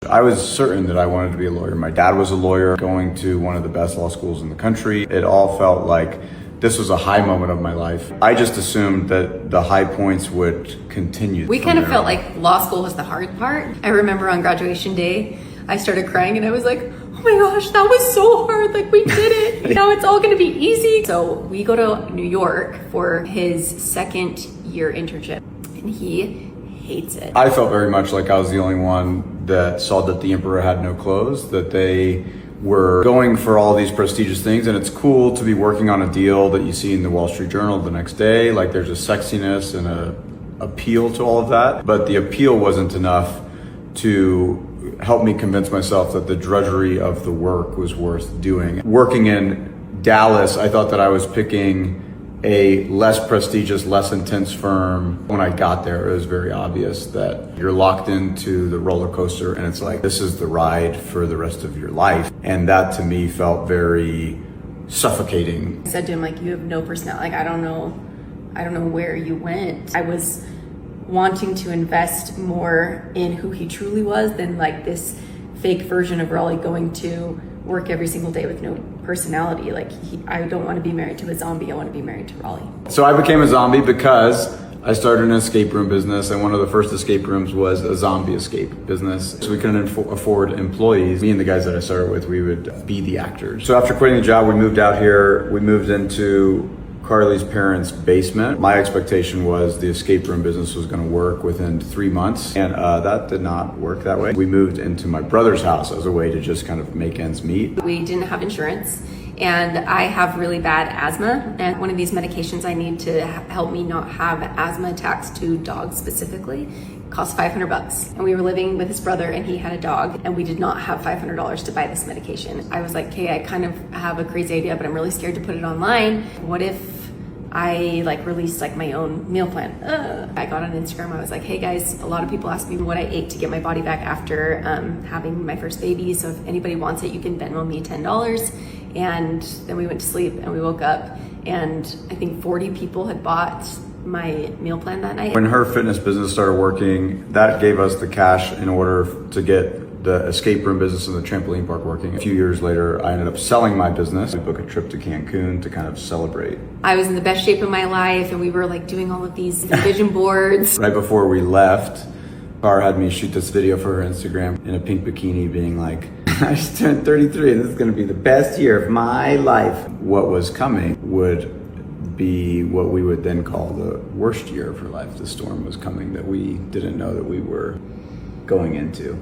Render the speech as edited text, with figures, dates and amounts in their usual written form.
I was certain that I wanted to be a lawyer. My dad was a lawyer, going to one of the best law schools in the country. It all felt like this was a high moment of my life. I just assumed that the high points would continue. We kind of felt like law school was the hard part. I remember on graduation day, I started crying and I was like, oh my gosh, that was so hard. Like, we did it. Now it's all gonna be easy. So we go to New York for his second year internship and he hates it. I felt very much like I was the only one that saw that the emperor had no clothes, that they were going for all these prestigious things. And it's cool to be working on a deal that you see in the Wall Street Journal the next day. Like, there's a sexiness and a appeal to all of that. But the appeal wasn't enough to help me convince myself that the drudgery of the work was worth doing. Working in Dallas, I thought that I was picking a less prestigious, less intense firm. When I got there, it was very obvious that you're locked into the roller coaster and it's like, this is the ride for the rest of your life. And that to me felt very suffocating. I said to him, like, you have no personality. Like, I don't know where you went. I was wanting to invest more in who he truly was than like this fake version of Raleigh going to work every single day with no personality. Like, I don't want to be married to a zombie. I want to be married to Raleigh. So I became a zombie because I started an escape room business, and one of the first escape rooms was a zombie escape business. So we couldn't afford employees. Me and the guys that I started with, we would be the actors. So after quitting the job, we moved out here. We moved into Carly's parents' basement. My expectation was the escape room business was going to work within 3 months, and that did not work that way. We moved into my brother's house as a way to just kind of make ends meet. We didn't have insurance, and I have really bad asthma, and one of these medications I need to help me not have asthma attacks to dogs specifically cost $500. And we were living with his brother and he had a dog, and we did not have $500 to buy this medication. I was like, okay, I kind of have a crazy idea, but I'm really scared to put it online. What if I released my own meal plan? I got on Instagram. I was like, hey guys, a lot of people ask me what I ate to get my body back after having my first baby. So if anybody wants it, you can Venmo me $10. And then we went to sleep and we woke up and I think 40 people had bought my meal plan that night. When her fitness business started working, that gave us the cash in order to get the escape room business and the trampoline park working. A few years later, I ended up selling my business. We booked a trip to Cancun to kind of celebrate. I was in the best shape of my life and we were doing all of these vision boards. Right before we left, Car had me shoot this video for her Instagram in a pink bikini being like, I just turned 33 and this is gonna be the best year of my life. What was coming would be what we would then call the worst year of her life. The storm was coming that we didn't know that we were going into.